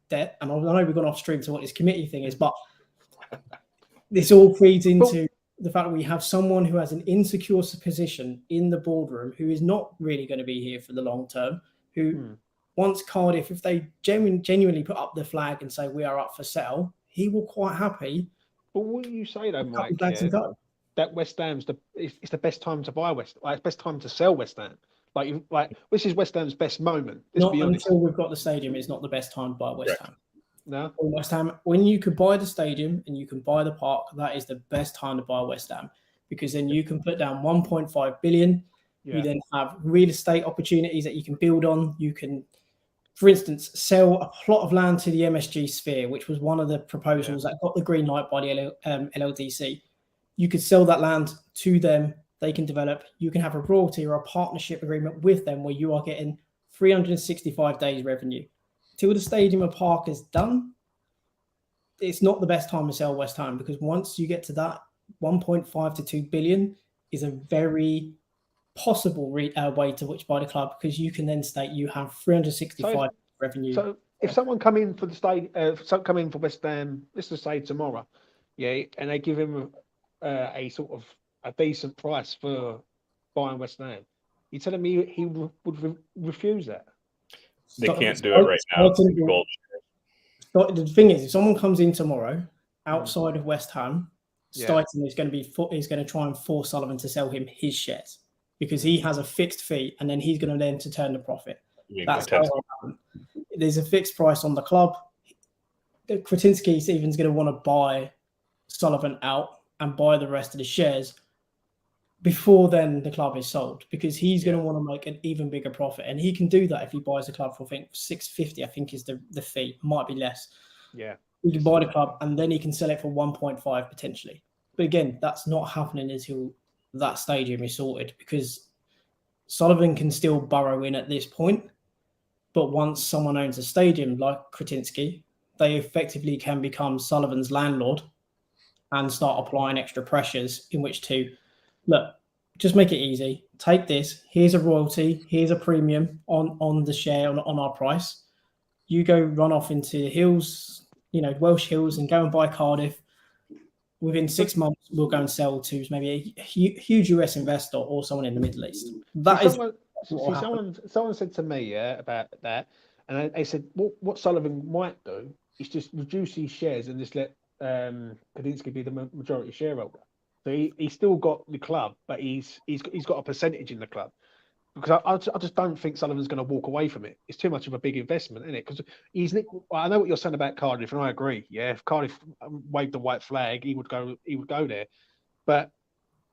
debt, and I know we've gone off stream to what this committee thing is, but this all feeds into the fact that we have someone who has an insecure position in the boardroom, who is not really going to be here for the long term, who wants Cardiff, if they genuinely put up the flag and say we are up for sale, he will quite happy. But what do you say though, Mike? That West Ham's it's the best time to buy it's the best time to sell West Ham. Like this is West Ham's best moment. Not until we've got the stadium, it's not the best time to buy West Ham. No. West Ham, when you can buy the stadium and you can buy the park, that is the best time to buy West Ham, because then you can put down 1.5 billion. You then have real estate opportunities that you can build on. You can, for instance, sell a plot of land to the MSG Sphere, which was one of the proposals that got the green light by the LLDC. You could sell that land to them. They can develop. You can have a royalty or a partnership agreement with them where you are getting 365 days revenue. Till the stadium or park is done, it's not the best time to sell West Ham, because once you get to that, 1.5 to 2 billion is a very possible way to which buy the club, because you can then state you have 365 revenue. So if someone come in for the come in for West Ham, let's just say tomorrow, and they give him a sort of a decent price for buying West Ham, you're telling me he would refuse that? They can't do it right now. The thing is, if someone comes in tomorrow outside of West Ham, Steiden is going to try and force Sullivan to sell him his shares, because he has a fixed fee, and then he's going to then to turn the profit. That's how it happens. There's a fixed price on the club. Kretinsky Steven's going to want to buy Sullivan out and buy the rest of the shares before then the club is sold, because he's going to want to make an even bigger profit, and he can do that if he buys the club for, I think, 650. I think is the fee, might be less. Yeah, he can buy the club and then he can sell it for 1.5 potentially. But again, that's not happening until that stadium is sorted, because Sullivan can still burrow in at this point, but once someone owns a stadium like Kretinsky, they effectively can become Sullivan's landlord and start applying extra pressures in which to, look, just make it easy. Take this. Here's a royalty. Here's a premium on the share on our price. You go run off into the hills, Welsh hills, and go and buy Cardiff. Within 6 months, we'll go and sell to maybe a huge US investor or someone in the Middle East. Someone said to me about that, and they said what Sullivan might do is just reduce his shares and just let Kretinsky be the majority shareholder. So he's still got the club, but he's got a percentage in the club. Because I just don't think Sullivan's going to walk away from it. It's too much of a big investment, isn't it? Because I know what you're saying about Cardiff, and I agree. Yeah, if Cardiff waved the white flag, he would go there. But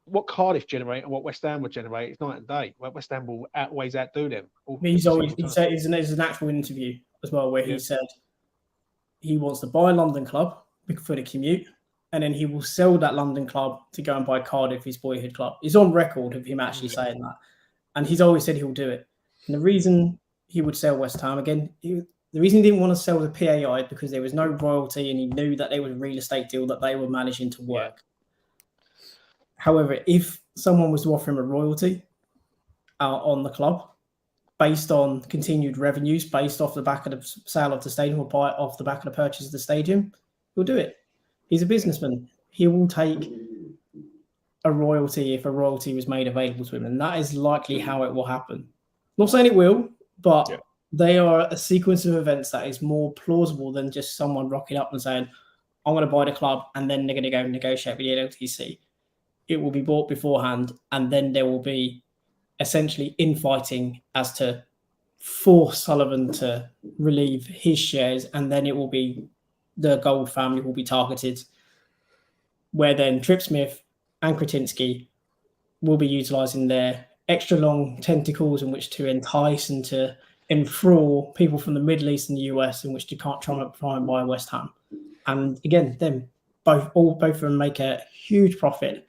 what Cardiff generate and what West Ham would generate is night and day. West Ham will always outdo them. He said there's an actual interview as well where he said he wants to buy a London club for the commute, and then he will sell that London club to go and buy Cardiff, his boyhood club. He's on record of him actually saying that. And he's always said he'll do it. And the reason he would sell West Ham, again, the reason he didn't want to sell the PAI because there was no royalty and he knew that there was a real estate deal that they were managing to work. However, if someone was to offer him a royalty on the club based on continued revenues, based off the back of the sale of the stadium or off the back of the purchase of the stadium, he'll do it. He's a businessman. He will take a royalty if a royalty was made available to him, and that is likely how it will happen. Not saying it will, but they are a sequence of events that is more plausible than just someone rocking up and saying, I'm going to buy the club, and then they're going to go negotiate with the LTC. It will be bought beforehand, and then there will be essentially infighting as to force Sullivan to relieve his shares, and then it will be the Gold family will be targeted, where then Tripsmith and Kretinsky will be utilising their extra long tentacles in which to entice and to enthrall people from the Middle East and the US in which to can't try and buy West Ham. And again, them both of them make a huge profit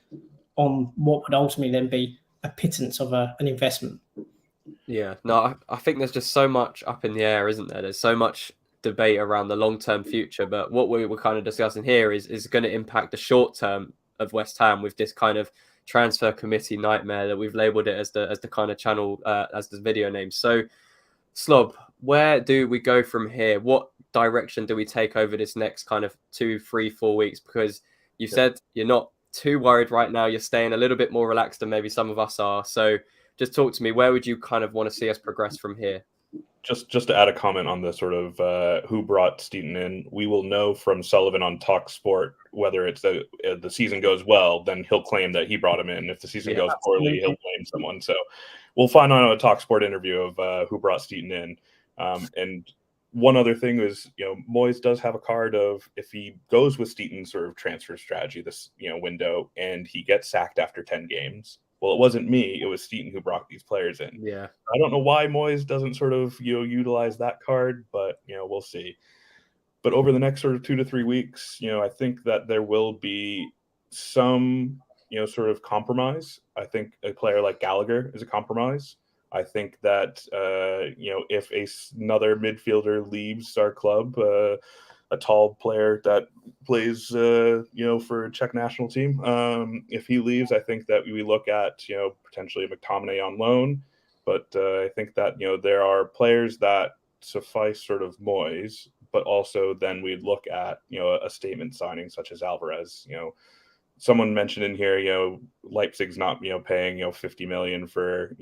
on what would ultimately then be a pittance of an investment. Yeah, no, I think there's just so much up in the air, isn't there? There's so much debate around the long-term future, but what we were kind of discussing here is going to impact the short term of West Ham with this kind of transfer committee nightmare that we've labelled it as the kind of channel as the video name. So, Slob, where do we go from here? What direction do we take over this next kind of 2, 3, 4 weeks? Because you said you're not too worried right now. You're staying a little bit more relaxed than maybe some of us are. So just talk to me. Where would you kind of want to see us progress from here? Just to add a comment on the sort of who brought Steiden in, we will know from Sullivan on Talk Sport whether it's the season goes well, then he'll claim that he brought him in. If the season goes poorly, he'll blame someone. So we'll find out a Talk Sport interview of who brought Steiden in. And one other thing is, Moyes does have a card of if he goes with Steiden's sort of transfer strategy this window and he gets sacked after 10 games. Well, it wasn't me. It was Steiden who brought these players in. Yeah. I don't know why Moyes doesn't sort of, utilize that card, but, we'll see. But over the next sort of 2 to 3 weeks, I think that there will be some, sort of compromise. I think a player like Gallagher is a compromise. I think that, if another midfielder leaves our club, a tall player that plays, for Czech national team. If he leaves, I think that we look at, potentially McTominay on loan. But I think that, there are players that suffice sort of Moyes, but also then we'd look at, a statement signing such as Alvarez. Someone mentioned in here, Leipzig's not, paying, 50 million for,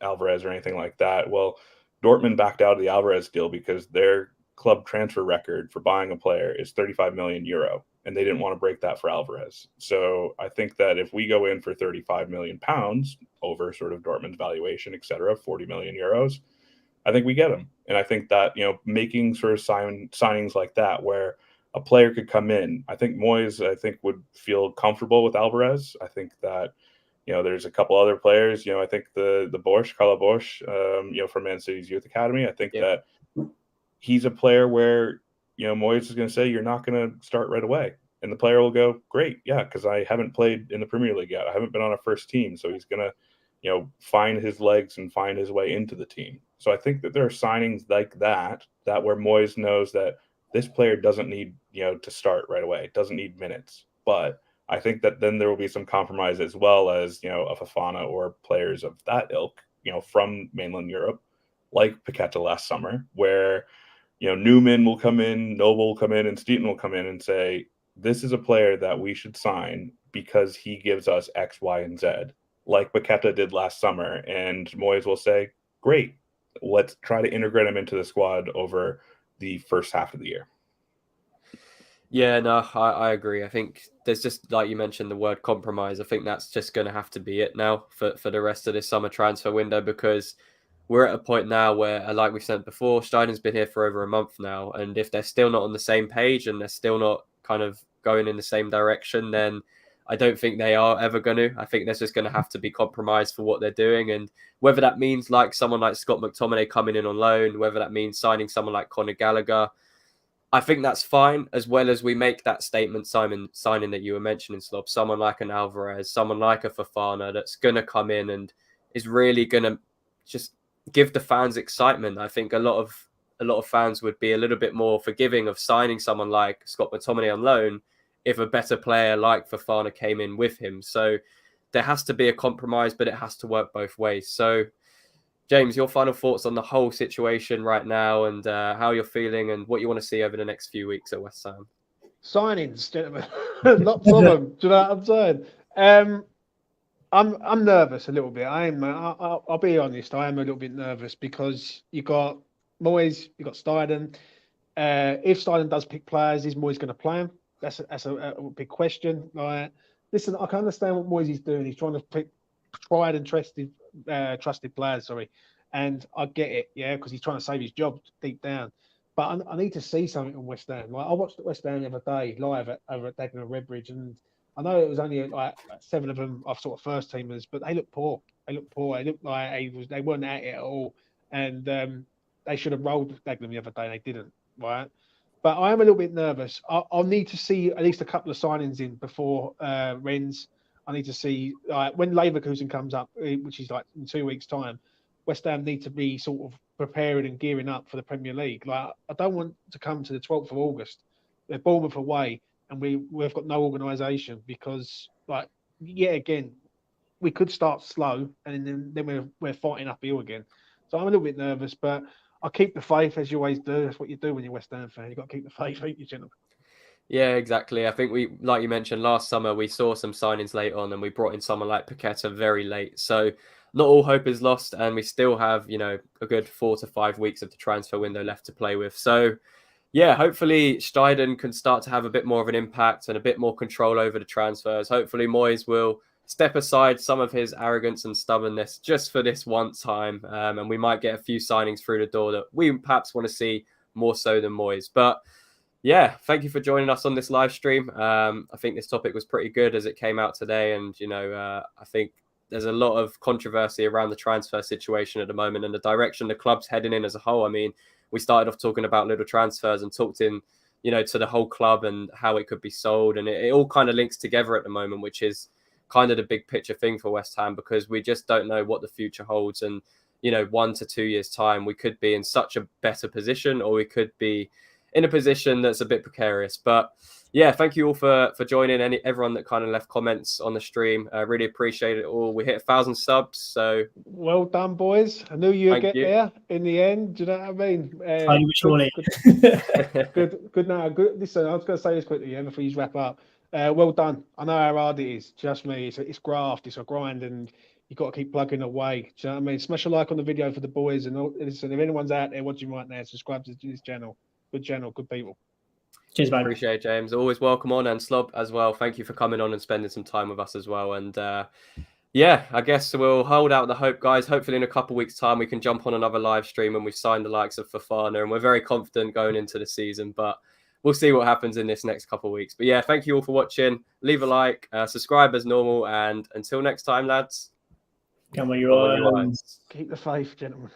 Alvarez or anything like that. Well, Dortmund backed out of the Alvarez deal because their club transfer record for buying a player is 35 million euro, and they didn't want to break that for Alvarez. So I think that if we go in for 35 million pounds over sort of Dortmund's valuation, etc., 40 million euros, I think we get him. And I think that, making sort of signings like that where a player could come in, I think Moyes, would feel comfortable with Alvarez. I think that, there's a couple other players, I think the Carlo Bosch, from Man City's youth academy, I think that he's a player where, Moyes is going to say, you're not going to start right away. And the player will go, great, yeah, because I haven't played in the Premier League yet. I haven't been on a first team. So he's going to, find his legs and find his way into the team. So I think that there are signings like that where Moyes knows that this player doesn't need, to start right away. Doesn't need minutes. But I think that then there will be some compromise as well as, a Fofana or players of that ilk, from mainland Europe, like Paqueta last summer, where, Newman will come in, Noble will come in, and Steiden will come in and say, this is a player that we should sign because he gives us X, Y, and Z, like Paqueta did last summer. And Moyes will say, great, let's try to integrate him into the squad over the first half of the year. Yeah, no, I agree. I think there's just, like you mentioned, the word compromise. I think that's just going to have to be it now for the rest of this summer transfer window, because we're at a point now where, like we said before, Steiden's been here for over a month now. And if they're still not on the same page and they're still not kind of going in the same direction, then I don't think they are ever going to. I think there's just going to have to be compromise for what they're doing. And whether that means like someone like Scott McTominay coming in on loan, whether that means signing someone like Conor Gallagher, I think that's fine, as well as we make that statement signing that you were mentioning, Slob, someone like an Alvarez, someone like a Fofana that's going to come in and is really going to just give the fans excitement. I think a lot of fans would be a little bit more forgiving of signing someone like Scott McTominay on loan if a better player like Fofana came in with him. So there has to be a compromise, but it has to work both ways. So James, your final thoughts on the whole situation right now and how you're feeling and what you want to see over the next few weeks at West Ham. Signings, gentlemen. Lots of them. Do you know what I'm saying? I'm nervous a little bit. I'll be honest. I am a little bit nervous because you got Moyes, you got Steiden. If Steiden does pick players, is Moyes going to play him? That's a big question. Like, listen, I can understand what Moyes is doing. He's trying to pick tried and trusted players. Sorry, and I get it, yeah, because he's trying to save his job deep down. But I need to see something on West Ham. Like I watched West Ham the other day live over at Dagenham and Redbridge, and I know it was only like 7 of them are sort of first teamers, but they look poor. They look poor. They looked like they weren't at it at all, and they should have rolled Dagenham the other day. And they didn't, right? But I am a little bit nervous. I'll need to see at least a couple of signings in before Rennes. I need to see when Leverkusen comes up, which is like in 2 weeks' time. West Ham need to be sort of preparing and gearing up for the Premier League. Like I don't want to come to the 12th of August. They're Bournemouth away, and we've got no organisation because, like, yeah, again, we could start slow and then we're fighting uphill again. So I'm a little bit nervous, but I'll keep the faith as you always do. That's what you do when you're a West Ham fan. You've got to keep the faith, ain't you, gentlemen? Yeah, exactly. I think like you mentioned, last summer we saw some signings late on, and we brought in someone like Paqueta very late. So not all hope is lost, and we still have, a good 4 to 5 weeks of the transfer window left to play with. So yeah, hopefully Steiden can start to have a bit more of an impact and a bit more control over the transfers. Hopefully Moyes will step aside some of his arrogance and stubbornness just for this one time, and we might get a few signings through the door that we perhaps want to see more so than Moyes. But yeah, thank you for joining us on this live stream. I think this topic was pretty good as it came out today. And, I think there's a lot of controversy around the transfer situation at the moment and the direction the club's heading in as a whole. I mean, we started off talking about little transfers and talked in, to the whole club and how it could be sold. And it all kind of links together at the moment, which is kind of the big picture thing for West Ham, because we just don't know what the future holds. And, 1 to 2 years time, we could be in such a better position, or we could be in a position that's a bit precarious. But yeah, thank you all for joining. Everyone that kind of left comments on the stream, really appreciate it all. We hit 1,000 subs, so well done, boys. I knew you'd get there in the end. Do you know what I mean? Surely. Good. Now, good. Listen, I was going to say this quickly, before you wrap up. Well done. I know how hard it is. Trust me, it's graft, it's a grind, and you've got to keep plugging away. Do you know what I mean? Smash a like on the video for the boys, and listen, if anyone's out there watching right now, subscribe to this channel. Good channel, good people. Cheers, mate. Appreciate it, James. Always welcome on, and Slob as well. Thank you for coming on and spending some time with us as well. And yeah, I guess we'll hold out the hope, guys. Hopefully in a couple of weeks' time, we can jump on another live stream and we've signed the likes of Fofana, and we're very confident going into the season. But we'll see what happens in this next couple of weeks. But yeah, thank you all for watching. Leave a like, subscribe as normal, and until next time, lads. Come on, your eyes. Keep the faith, gentlemen.